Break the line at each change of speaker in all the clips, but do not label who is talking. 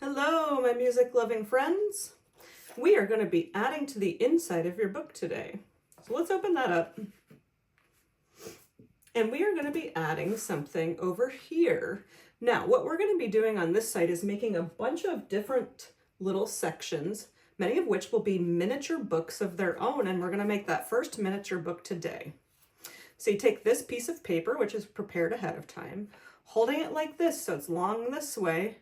Hello, my music-loving friends. We are going to be adding to the inside of your book today. So let's open that up. And we are going to be adding something over here. Now, what we're going to be doing on this side is making a bunch of different little sections, many of which will be miniature books of their own, and we're going to make that first miniature book today. So you take this piece of paper, which is prepared ahead of time, holding it like this so it's long this way.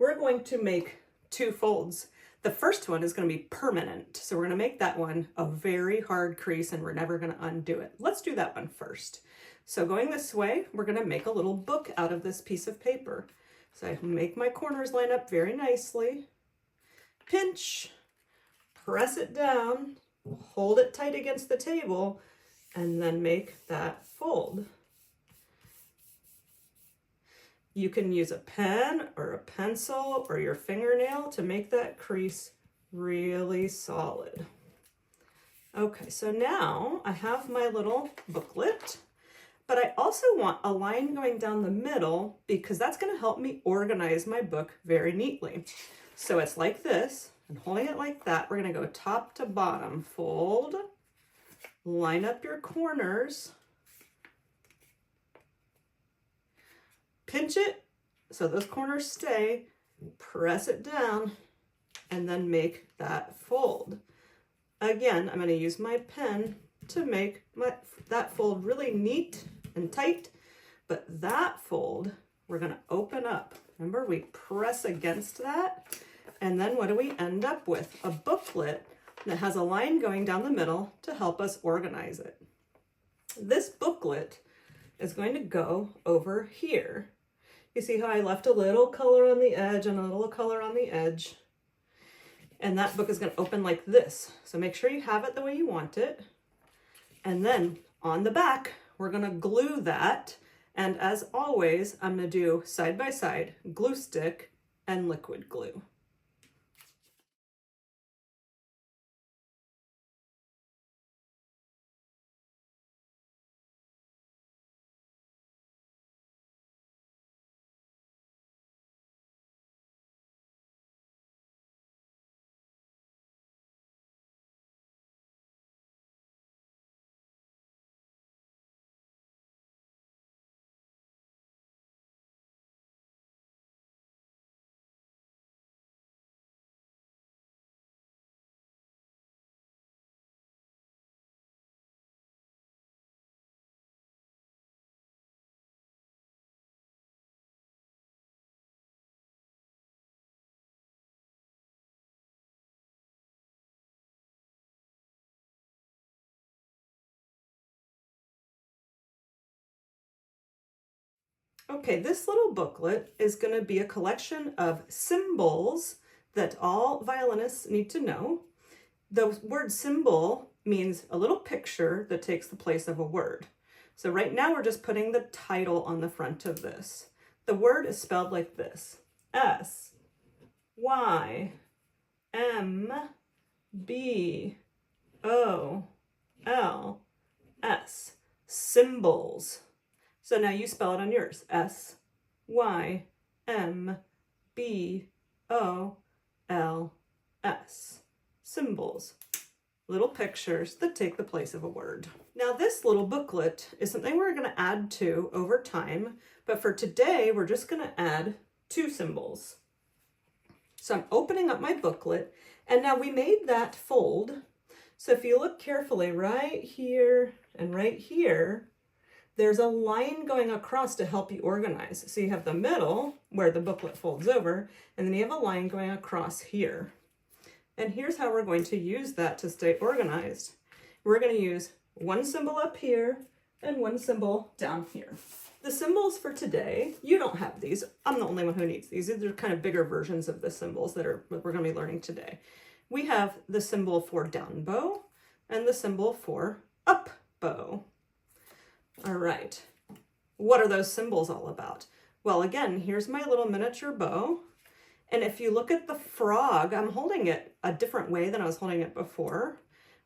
We're going to make two folds. The first one is going to be permanent, so we're going to make that one a very hard crease and we're never going to undo it. Let's do that one first. So going this way, we're going to make a little book out of this piece of paper. So I make my corners line up very nicely, pinch, press it down, hold it tight against the table, and then make that fold. You can use a pen or a pencil or your fingernail to make that crease really solid. Okay, so now I have my little booklet, but I also want a line going down the middle because that's going to help me organize my book very neatly. So it's like this, and holding it like that, we're going to go top to bottom, fold, line up your corners, pinch it so those corners stay, press it down, and then make that fold. Again, I'm going to use my pen to make that fold really neat and tight, but that fold we're going to open up. Remember, we press against that, and then what do we end up with? A booklet that has a line going down the middle to help us organize it. This booklet is going to go over here. You see how I left a little color on the edge and a little color on the edge? And that book is going to open like this. So make sure you have it the way you want it. And then on the back, we're going to glue that. And as always, I'm going to do side by side glue stick and liquid glue. Okay, this little booklet is going to be a collection of symbols that all violinists need to know. The word symbol means a little picture that takes the place of a word. So right now we're just putting the title on the front of this. The word is spelled like this: S, Y, M, B, O, L, S. Symbols. So now you spell it on yours. S, Y, M, B, O, L, S. Symbols. Little pictures that take the place of a word. Now this little booklet is something we're going to add to over time, but for today we're just going to add two symbols. So I'm opening up my booklet, and now we made that fold. So if you look carefully, right here and right here, there's a line going across to help you organize. So you have the middle where the booklet folds over, and then you have a line going across here. And here's how we're going to use that to stay organized. We're going to use one symbol up here and one symbol down here. The symbols for today, you don't have these. I'm the only one who needs these. These are kind of bigger versions of the symbols that we're going to be learning today. We have the symbol for down bow and the symbol for up bow. All right, what are those symbols all about? Well, again, here's my little miniature bow. And if you look at the frog, I'm holding it a different way than I was holding it before.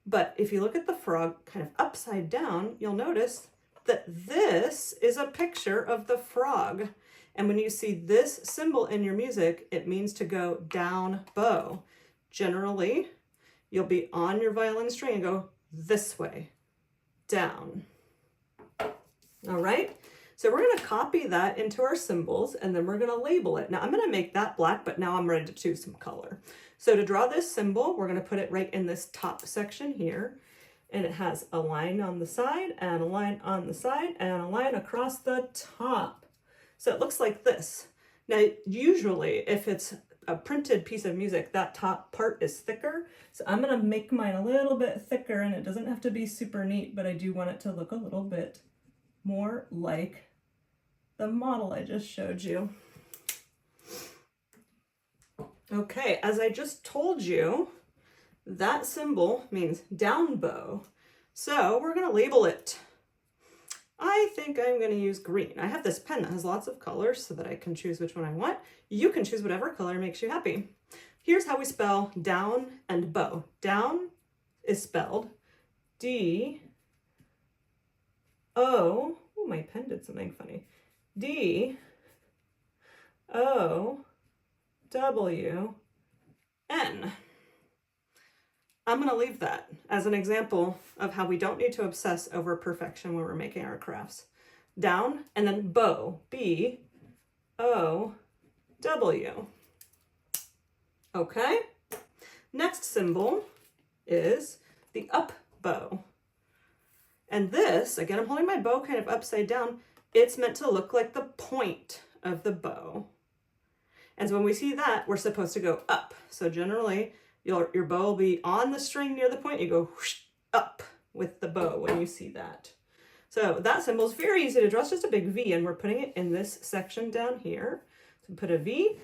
But if you look at the frog kind of upside down, you'll notice that this is a picture of the frog. And when you see this symbol in your music, it means to go down bow. Generally, you'll be on your violin string and go this way, down. All right, so we're gonna copy that into our cymbals and then we're gonna label it. Now I'm gonna make that black, but now I'm ready to choose some color. So to draw this symbol, we're gonna put it right in this top section here. And it has a line on the side and a line on the side and a line across the top. So it looks like this. Now, usually if it's a printed piece of music, that top part is thicker. So I'm gonna make mine a little bit thicker, and it doesn't have to be super neat, but I do want it to look a little bit more like the model I just showed you. Okay, as I just told you, that symbol means down bow. So we're gonna label it. I think I'm gonna use green. I have this pen that has lots of colors so that I can choose which one I want. You can choose whatever color makes you happy. Here's how we spell down and bow. Down is spelled D-O, oh, my pen did something funny. D-O-W-N. I'm going to leave that as an example of how we don't need to obsess over perfection when we're making our crafts. Down and then bow, B-O-W. Okay, next symbol is the up bow. And this, again, I'm holding my bow kind of upside down. It's meant to look like the point of the bow. And so when we see that, we're supposed to go up. So generally, your bow will be on the string near the point. You go whoosh, up with the bow when you see that. So that symbol is very easy to draw. It's just a big V, and we're putting it in this section down here. So put a V.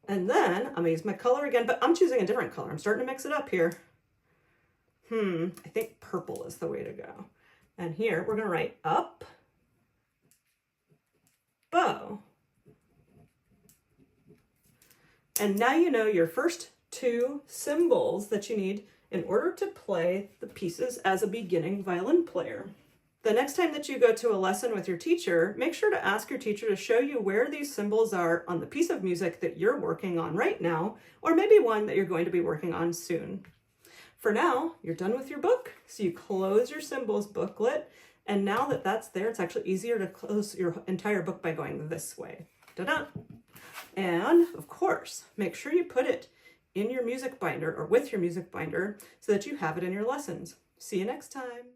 And then I'm gonna use my color again, but I'm choosing a different color. I'm starting to mix it up here. I think purple is the way to go. And here we're gonna write up, bow. And now you know your first two symbols that you need in order to play the pieces as a beginning violin player. The next time that you go to a lesson with your teacher, make sure to ask your teacher to show you where these symbols are on the piece of music that you're working on right now, or maybe one that you're going to be working on soon. For now, you're done with your book, so you close your symbols booklet, and now that that's there, it's actually easier to close your entire book by going this way. Ta-da! And of course, make sure you put it in your music binder or with your music binder so that you have it in your lessons. See you next time.